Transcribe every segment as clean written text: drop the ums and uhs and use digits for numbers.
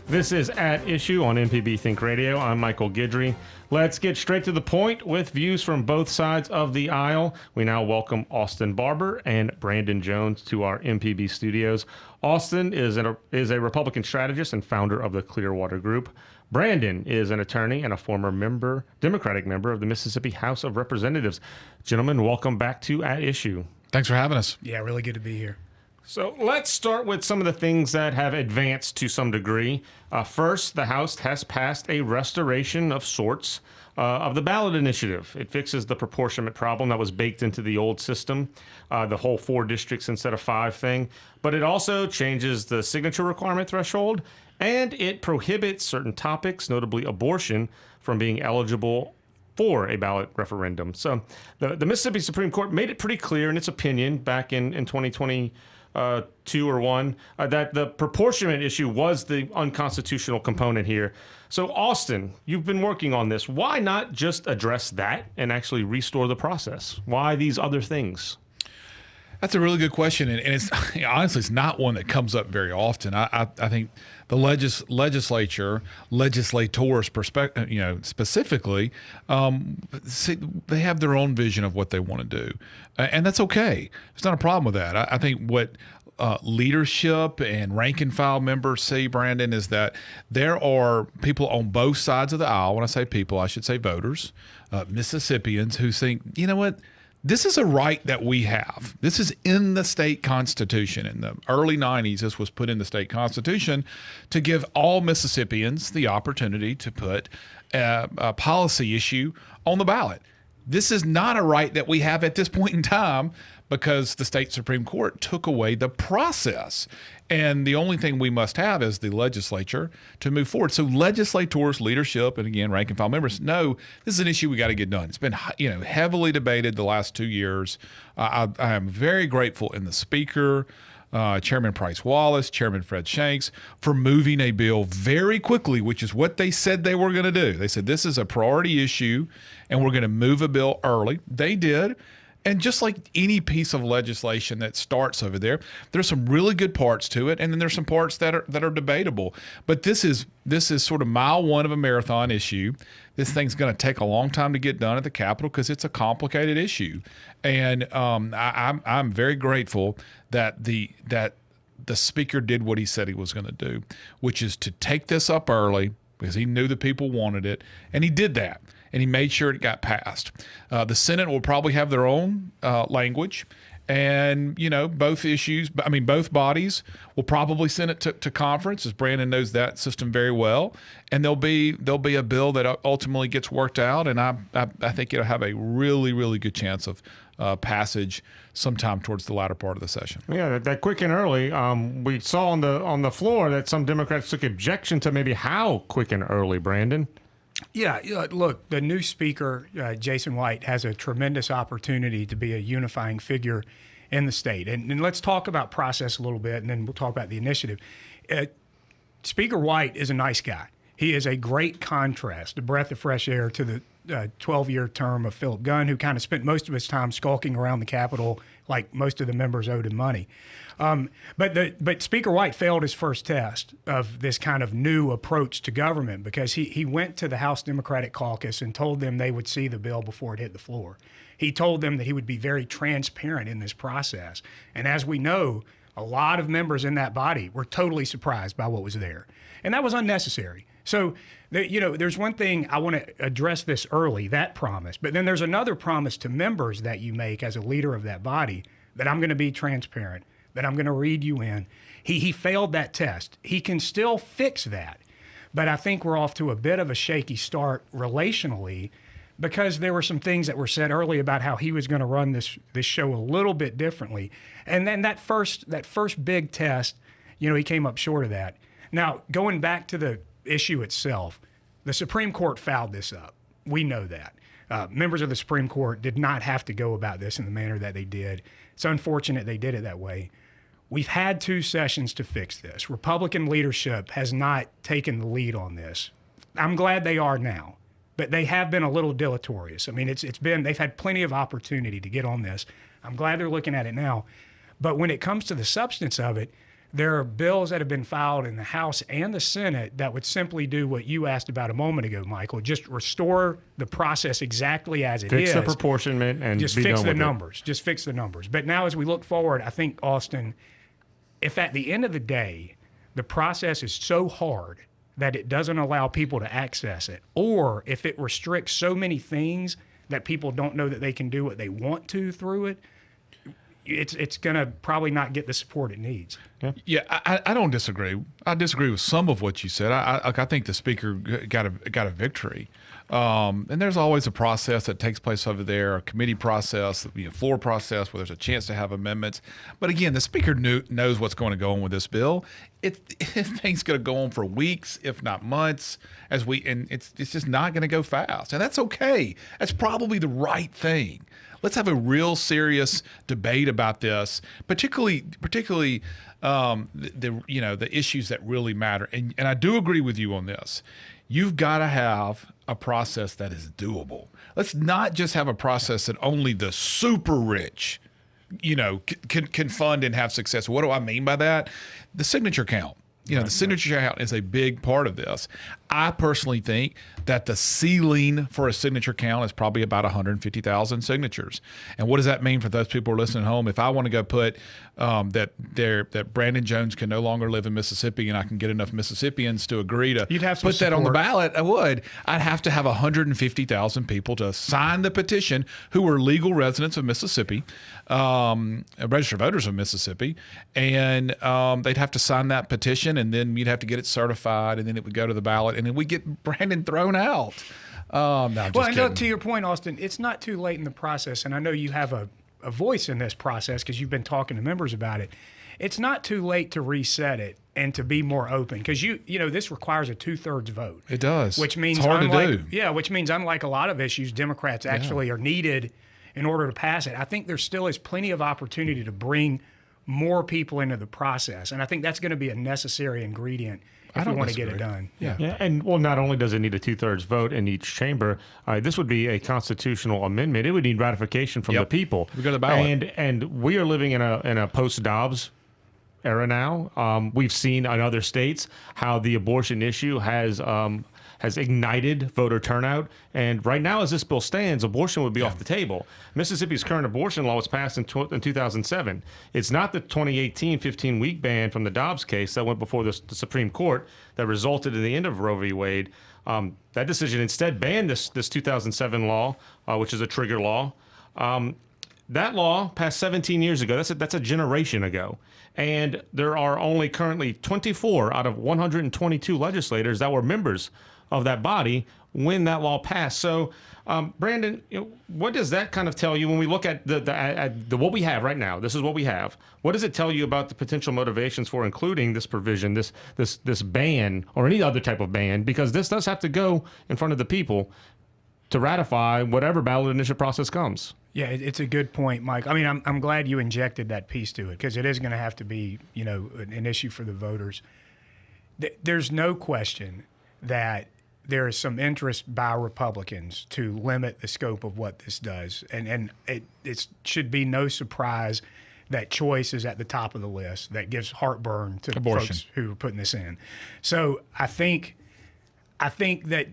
This is At Issue on MPB Think Radio. I'm Michael Guidry. Let's get straight to the point with views from both sides of the aisle. We now welcome Austin Barbour and Brandon Jones to our MPB studios. Austin is a Republican strategist and founder of the Clearwater Group. Brandon is an attorney and a former Democratic member of the Mississippi House of Representatives. Gentlemen, welcome back to At Issue. Thanks for having us. Yeah, really good to be here. So let's start with some of the things that have advanced to some degree. First, the House has passed a restoration of sorts of the ballot initiative. It fixes the proportionate problem that was baked into the old system, the whole 4 districts instead of 5 thing. But it also changes the signature requirement threshold, and it prohibits certain topics, notably abortion, from being eligible for a ballot referendum. So the Mississippi Supreme Court made it pretty clear in its opinion back in 2020, 2 or 1, that the proportionate issue was the unconstitutional component here. So, Austin, you've been working on this. Why not just address that and actually restore the process? Why these other things? That's a really good question, and it's honestly it's not one that comes up very often. I think the legislature, legislators, specifically, they have their own vision of what they want to do, and that's okay. It's not a problem with that. I think what leadership and rank and file members see, Brandon, is that there are people on both sides of the aisle. When I say people, I should say voters, Mississippians, who think, you know what? This is a right that we have. This is in the state constitution. In the early 90s, this was put in the state constitution to give all Mississippians the opportunity to put a policy issue on the ballot. This is not a right that we have at this point in time because the state Supreme Court took away the process. And the only thing we must have is the legislature to move forward. So legislators, leadership, and again, rank and file members know this is an issue we got to get done. It's been heavily debated the last 2 years. I am very grateful in the Speaker, Chairman Price Wallace, Chairman Fred Shanks, for moving a bill very quickly, which is what they said they were going to do. They said this is a priority issue and we're going to move a bill early. They did. And just like any piece of legislation that starts over there, there's some really good parts to it, and then there's some parts that are debatable. But this is sort of mile 1 of a marathon issue. This thing's going to take a long time to get done at the Capitol because it's a complicated issue. And I'm very grateful that the Speaker did what he said he was going to do, which is to take this up early because he knew the people wanted it, and he did that. And he made sure it got passed. The Senate will probably have their own language, and both bodies will probably send it to conference, as Brandon knows that system very well. And there'll be a bill that ultimately gets worked out, and I think it'll have a really, really good chance of passage sometime towards the latter part of the session. Yeah, that quick and early. We saw on the floor that some Democrats took objection to maybe how quick and early, Brandon. Yeah, look, the new speaker, Jason White, has a tremendous opportunity to be a unifying figure in the state. And let's talk about process a little bit, and then we'll talk about the initiative. Speaker White is a nice guy. He is a great contrast, a breath of fresh air to the 12-year term of Philip Gunn, who kind of spent most of his time skulking around the Capitol like most of the members owed him money. But Speaker White failed his first test of this kind of new approach to government because he went to the House Democratic Caucus and told them they would see the bill before it hit the floor. He told them that he would be very transparent in this process. And as we know, a lot of members in that body were totally surprised by what was there. And that was unnecessary. So, there's one thing I want to address this early, that promise. But then there's another promise to members that you make as a leader of that body, that I'm going to be transparent, that I'm going to read you in. He failed that test. He can still fix that. But I think we're off to a bit of a shaky start relationally because there were some things that were said early about how he was going to run this show a little bit differently. And then that first big test, he came up short of that. Now, going back to the issue itself, the Supreme Court fouled this up. We know that. Members of the Supreme Court did not have to go about this in the manner that they did. It's unfortunate they did it that way. We've had 2 sessions to fix this. Republican leadership has not taken the lead on this. I'm glad they are now, but they have been a little dilatory. I mean, they've had plenty of opportunity to get on this. I'm glad they're looking at it now. But when it comes to the substance of it, There are bills that have been filed in the House and the Senate that would simply do what you asked about a moment ago, Michael. Just restore the process exactly as it is. Fix the proportionment and just be fix done the with it. numbers. Just fix the numbers. But now as we look forward, I think, Austin, if at the end of the day, the process is so hard that it doesn't allow people to access it, or if it restricts so many things that people don't know that they can do what they want to through it, it's going to probably not get the support it needs. Yeah, I don't disagree. I disagree with some of what you said. I think the speaker got a victory. And there's always a process that takes place over there, a committee process, a floor process where there's a chance to have amendments. But again, the speaker knows what's going to go on with this bill. Things going to go on for weeks, if not months, and it's just not going to go fast. And that's okay. That's probably the right thing. Let's have a real serious debate about this, particularly the issues that really matter. And I do agree with you on this. You've got to have a process that is doable. Let's not just have a process that only the super rich, can fund and have success. What do I mean by that? The signature count. The signature count is a big part of this. I personally think that the ceiling for a signature count is probably about 150,000 signatures. And what does that mean for those people who are listening at home? If I want to go put that Brandon Jones can no longer live in Mississippi and I can get enough Mississippians to agree to put that on the ballot, I would. I'd have to have 150,000 people to sign the petition who are legal residents of Mississippi, registered voters of Mississippi, and they'd have to sign that petition, and then you'd have to get it certified, and then it would go to the ballot, and then we get Brandon thrown out. No, I'm just kidding. To your point, Austin, it's not too late in the process, and I know you have a voice in this process because you've been talking to members about it. It's not too late to reset it and to be more open because this requires a 2/3 vote. It does. Which means it's hard to do. Yeah, which means unlike a lot of issues, Democrats actually are needed in order to pass it. I think there still is plenty of opportunity to bring more people into the process, and I think that's going to be a necessary ingredient if we want to get it done. Yeah, and not only does it need a 2/3 vote in each chamber, this would be a constitutional amendment. It would need ratification from the people. We go to the ballot, and we are living in a post-Dobbs era now. We've seen in other states how the abortion issue has ignited voter turnout. And right now, as this bill stands, abortion would be off the table. Mississippi's current abortion law was passed in 2007. It's not the 2018 15-week ban from the Dobbs case that went before the Supreme Court that resulted in the end of Roe v. Wade. That decision instead banned this 2007 law, which is a trigger law. That law passed 17 years ago. That's a generation ago. And there are only currently 24 out of 122 legislators that were members of that body when that law passed. So, Brandon, what does that kind of tell you when we look at the what we have right now? This is what we have. What does it tell you about the potential motivations for including this provision, this ban, or any other type of ban? Because this does have to go in front of the people to ratify whatever ballot initiative process comes. Yeah, it's a good point, Mike. I mean, I'm glad you injected that piece to it because it is going to have to be, an issue for the voters. There's no question that there is some interest by Republicans to limit the scope of what this does. And it should be no surprise that choice is at the top of the list. That gives heartburn to the folks who are putting this in. So I think that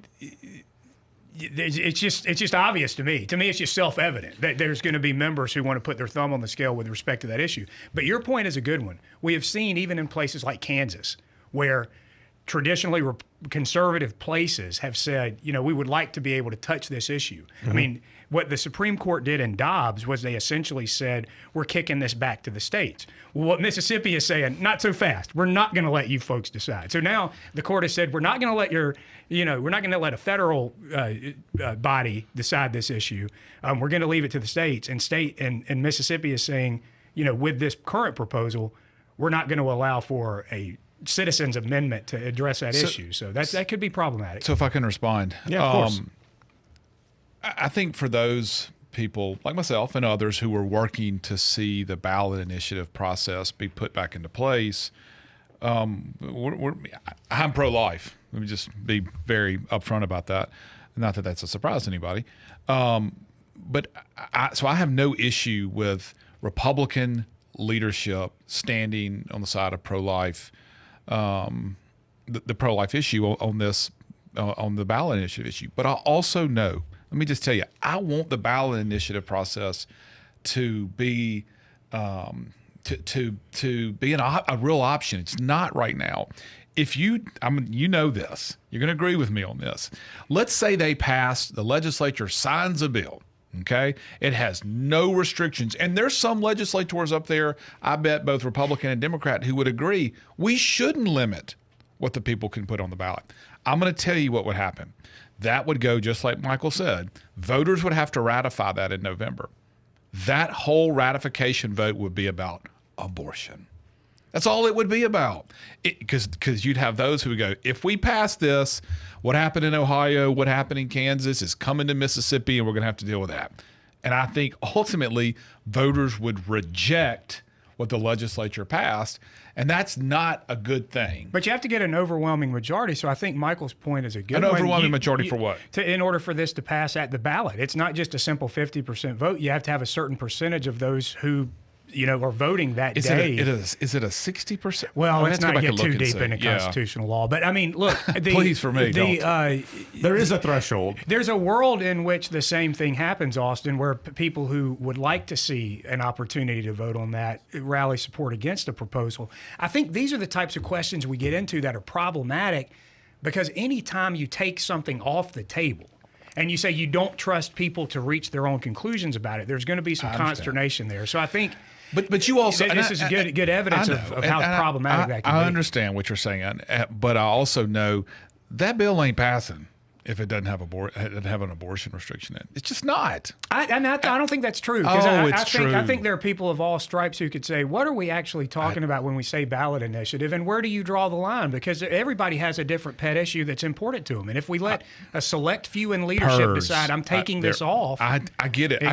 it's just obvious to me. To me, it's just self-evident that there's going to be members who want to put their thumb on the scale with respect to that issue. But your point is a good one. We have seen even in places like Kansas where traditionally conservative places have said, we would like to be able to touch this issue. Mm-hmm. I mean, what the Supreme Court did in Dobbs was they essentially said, we're kicking this back to the states. Well, what Mississippi is saying, not so fast. We're not going to let you folks decide. So now the court has said, we're not going to let we're not going to let a federal body decide this issue. We're going to leave it to the states. And Mississippi is saying, with this current proposal, we're not going to allow for a citizens amendment to address that issue. So that could be problematic. So if I can respond. Yeah, of course. I think for those people like myself and others who are working to see the ballot initiative process be put back into place, I'm pro-life. Let me just be very upfront about that. Not that that's a surprise to anybody. But I have no issue with Republican leadership standing on the side of pro-life, the pro-life issue on this, on the ballot initiative issue. But I also know, let me just tell you, I want the ballot initiative process to be to be a real option. It's not right now. If you know this, you're going to agree with me on this. Let's say they pass, the legislature signs a bill. Okay, it has no restrictions, and there's some legislators up there, I bet both Republican and Democrat, who would agree we shouldn't limit what the people can put on the ballot. I'm going to tell you what would happen. That would go just like Michael said. Voters would have to ratify that in November. That whole ratification vote would be about abortion. That's all it would be about. Because you'd have those who would go, if we pass this, what happened in Ohio, what happened in Kansas is coming to Mississippi, and we're going to have to deal with that. And I think ultimately voters would reject what the legislature passed, and that's not a good thing. But you have to get an overwhelming majority, so I think Michael's point is a good one. An overwhelming majority for what? In order for this to pass at the ballot. It's not just a simple 50% vote. You have to have a certain percentage of those who are voting that day. Is it a 60%? Well, let's not get too deep into constitutional law. But I mean, look, please, for me, there is a threshold. There's a world in which the same thing happens, Austin, where people who would like to see an opportunity to vote on that rally support against a proposal. I think these are the types of questions we get into that are problematic, because anytime you take something off the table and you say you don't trust people to reach their own conclusions about it, there's going to be some consternation there. So I think. But you also, this is good evidence of how problematic that can be. I understand what you're saying, but I also know that bill ain't passing if it doesn't have an abortion restriction in it. It's just not. I don't think that's true. I think there are people of all stripes who could say, what are we actually talking about when we say ballot initiative, and where do you draw the line? Because everybody has a different pet issue that's important to them. And if we let a select few in leadership decide, I'm taking this off. I get it.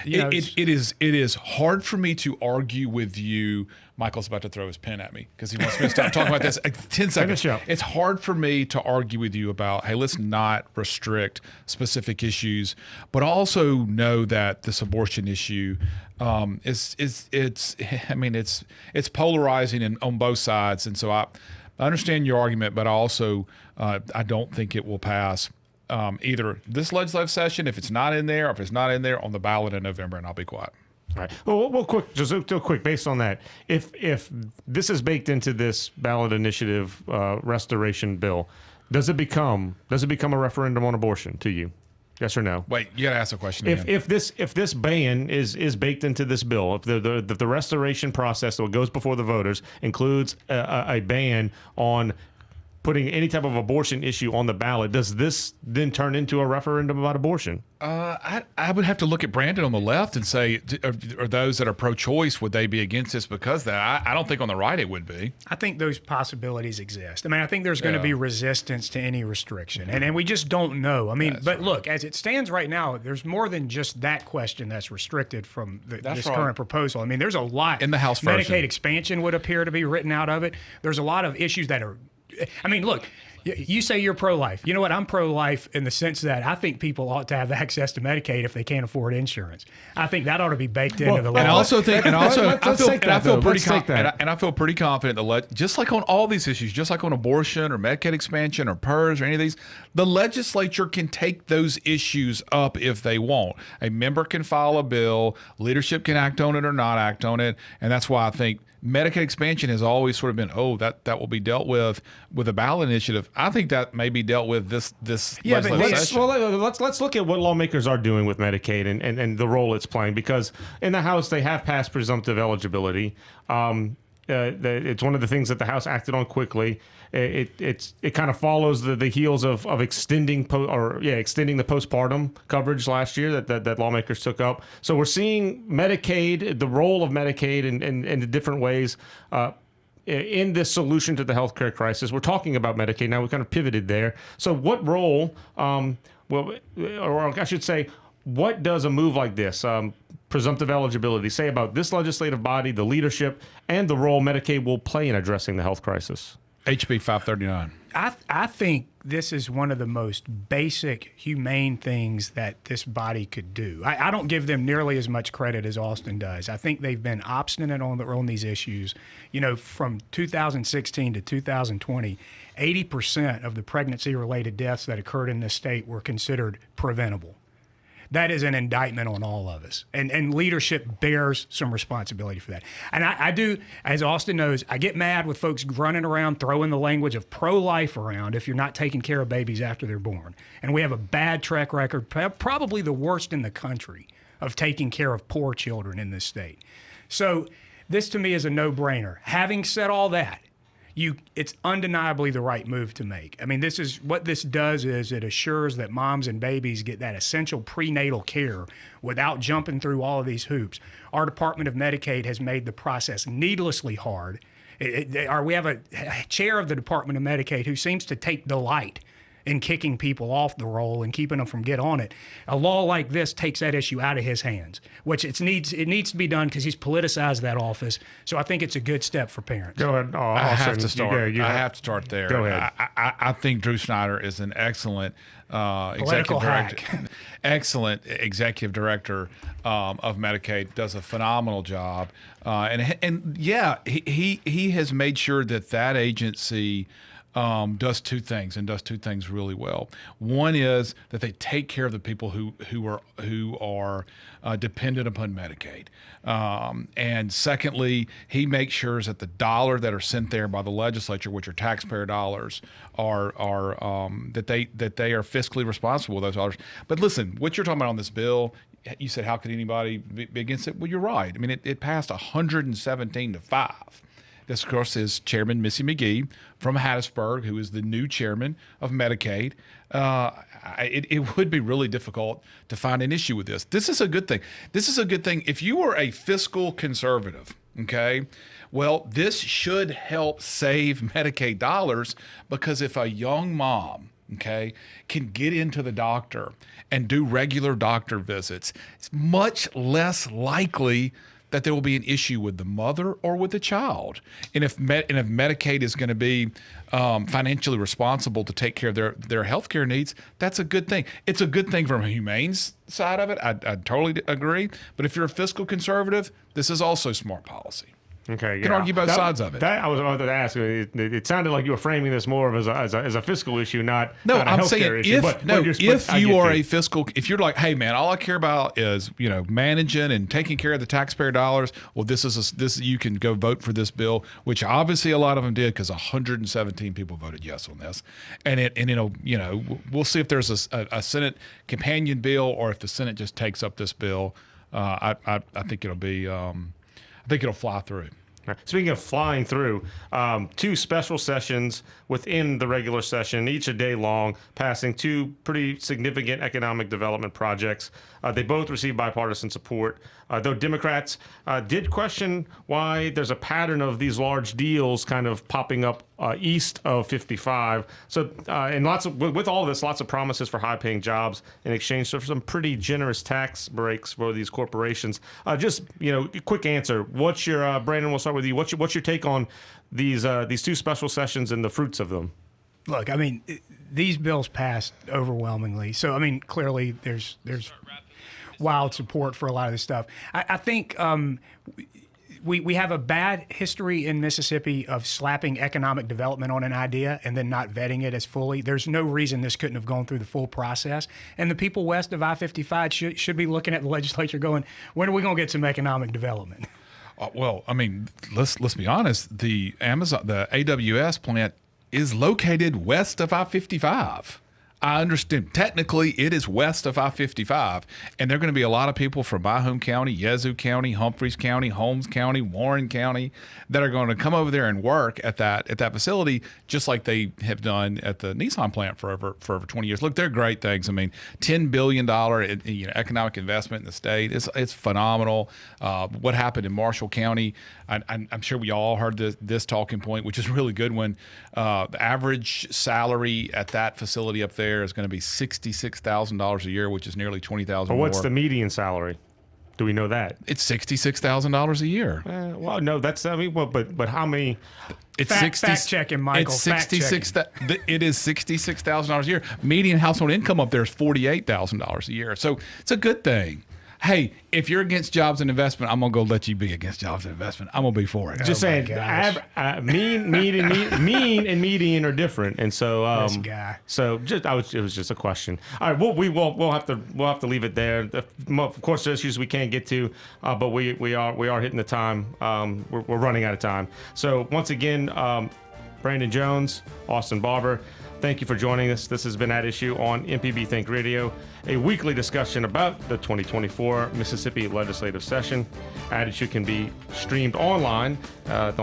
It is hard for me to argue with you. Michael's about to throw his pen at me because he wants me to stop talking about this. 10 seconds. It's hard for me to argue with you about, hey, let's not restrict specific issues, but also know that this abortion issue it's polarizing on both sides, and so I understand your argument, but I also I don't think it will pass either this legislative session if it's not in there, or if it's not in there on the ballot in November, and I'll be quiet. All right. Well, quick, just real quick, based on that, if this is baked into this ballot initiative restoration bill, does it become a referendum on abortion to you? Yes or no? Wait, you got to ask a question again. If this ban is baked into this bill, if the restoration process that goes before the voters includes a ban on putting any type of abortion issue on the ballot, does this then turn into a referendum about abortion? I would have to look at Brandon on the left and say, are those that are pro-choice, would they be against this because of that? I don't think on the right it would be. I think those possibilities exist. I mean, I think there's going to be resistance to any restriction, and we just don't know. I mean, look, as it stands right now, there's more than just that question that's restricted from this current proposal. I mean, there's a lot. In the House version. Medicaid expansion would appear to be written out of it. There's a lot of issues that are, I mean, look, you say you're pro-life. You know what? I'm pro-life in the sense that I think people ought to have access to Medicaid if they can't afford insurance. I think that ought to be baked into the law. And I also think, I feel pretty confident that just like on all these issues, just like on abortion or Medicaid expansion or PERS or any of these, the legislature can take those issues up if they want. A member can file a bill, leadership can act on it or not act on it, and that's why I think Medicaid expansion has always sort of been, that will be dealt with a ballot initiative. I think that may be dealt with this legislative session. Well, let's look at what lawmakers are doing with Medicaid and the role it's playing, because in the House they have passed presumptive eligibility. It's one of the things that the House acted on quickly. It kind of follows the heels of extending the postpartum coverage last year that lawmakers took up. So we're seeing Medicaid, the role of Medicaid in the different ways in this solution to the healthcare crisis. We're talking about Medicaid now. We kind of pivoted there. So what role, or I should say, what does a move like this, presumptive eligibility, say about this legislative body, the leadership, and the role Medicaid will play in addressing the health crisis? HB 539. I think this is one of the most basic, humane things that this body could do. I don't give them nearly as much credit as Austin does. I think they've been obstinate on these issues. You know, from 2016 to 2020, 80% of the pregnancy-related deaths that occurred in this state were considered preventable. That is an indictment on all of us. And leadership bears some responsibility for that. And I do, as Austin knows, I get mad with folks running around throwing the language of pro-life around if you're not taking care of babies after they're born. And we have a bad track record, probably the worst in the country, of taking care of poor children in this state. So this to me is a no-brainer. Having said all that, it's undeniably the right move to make. I mean, what this does is it assures that moms and babies get that essential prenatal care without jumping through all of these hoops. Our Department of Medicaid has made the process needlessly hard. We have a chair of the Department of Medicaid who seems to take delight in kicking people off the roll and keeping them from get on it. A law like this takes that issue out of his hands, which it needs to be done because he's politicized that office. So I think it's a good step for parents. Go ahead. I have to start. I have to start there. Go ahead. I think Drew Snyder is an excellent Political excellent executive director of Medicaid. Does a phenomenal job, and yeah, he has made sure that agency does two things really well. One is that they take care of the people who are dependent upon Medicaid, and secondly, he makes sure that the dollar that are sent there by the legislature, which are taxpayer dollars, are that they are fiscally responsible with those dollars. But listen, what you're talking about on this bill. You said, how could anybody be against it? Well, you're right. I mean, it passed 117 to 5. This, of course, is Chairman Missy McGee from Hattiesburg, who is the new chairman of Medicaid. It would be really difficult to find an issue with this. This is a good thing. This is a good thing. If you are a fiscal conservative, okay, well, this should help save Medicaid dollars, because if a young mom, okay, can get into the doctor and do regular doctor visits, it's much less likely that there will be an issue with the mother or with the child. And if Medicaid is going to be financially responsible to take care of their health care needs, that's a good thing. It's a good thing from a humane side of it. I totally agree. But if you're a fiscal conservative, this is also smart policy. Okay, you can argue both sides of it. I was about to ask. It sounded like you were framing this more of as a fiscal issue, not a I'm healthcare saying issue. If you're like, hey man, all I care about is managing and taking care of the taxpayer dollars. Well, this you can go vote for this bill, which obviously a lot of them did, because 117 people voted yes on this, and it'll we'll see if there's a Senate companion bill, or if the Senate just takes up this bill. I think it'll be. I think it'll fly through. Speaking of flying through, 2 special sessions within the regular session, each a day long, passing 2 pretty significant economic development projects. They both received bipartisan support, though Democrats did question why there's a pattern of these large deals kind of popping up east of 55. So, and with all this, lots of promises for high-paying jobs in exchange for some pretty generous tax breaks for these corporations. Quick answer. What's your Brandon? We'll start with you. What's your take on these 2 special sessions and the fruits of them? Look, I mean, these bills passed overwhelmingly. So, I mean, clearly there's wild support for a lot of this stuff. I think we have a bad history in Mississippi of slapping economic development on an idea and then not vetting it as fully. There's no reason this couldn't have gone through the full process. And the people west of I-55 should be looking at the legislature going, when are we going to get some economic development? Well, I mean, let's be honest. The AWS plant is located west of I-55. I understand. Technically, it is west of I-55, and there are going to be a lot of people from my home county, Yazoo County, Humphreys County, Holmes County, Warren County, that are going to come over there and work at that facility, just like they have done at the Nissan plant for over 20 years. Look, they're great things. I mean, $10 billion economic investment in the state. It's phenomenal. What happened in Marshall County, I'm sure we all heard this talking point, which is a really good one. The average salary at that facility up there is going to be $66,000 a year, which is nearly $20,000 more. What's the median salary? Do we know that? It's $66,000 a year. Well, no, that's but how many? It's Fact checking, Michael. It's Fact checking. It is $66,000 a year. Median household income up there is $48,000 a year. So it's a good thing. Hey, if you're against jobs and investment, I'm gonna go let you be against jobs and investment. I'm gonna be for it. Just saying, mean and median are different, and so This guy. So it was just a question. All right, we'll have to leave it there. Of course, there's issues we can't get to, but we are hitting the time. We're running out of time. So once again, Brandon Jones, Austin Barbour, thank you for joining us. This has been At Issue on MPB Think Radio, a weekly discussion about the 2024 Mississippi legislative session. At Issue can be streamed online with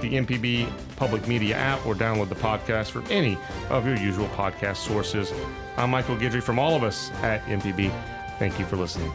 the MPB Public Media app, or download the podcast from any of your usual podcast sources. I'm Michael Guidry from all of us at MPB. Thank you for listening.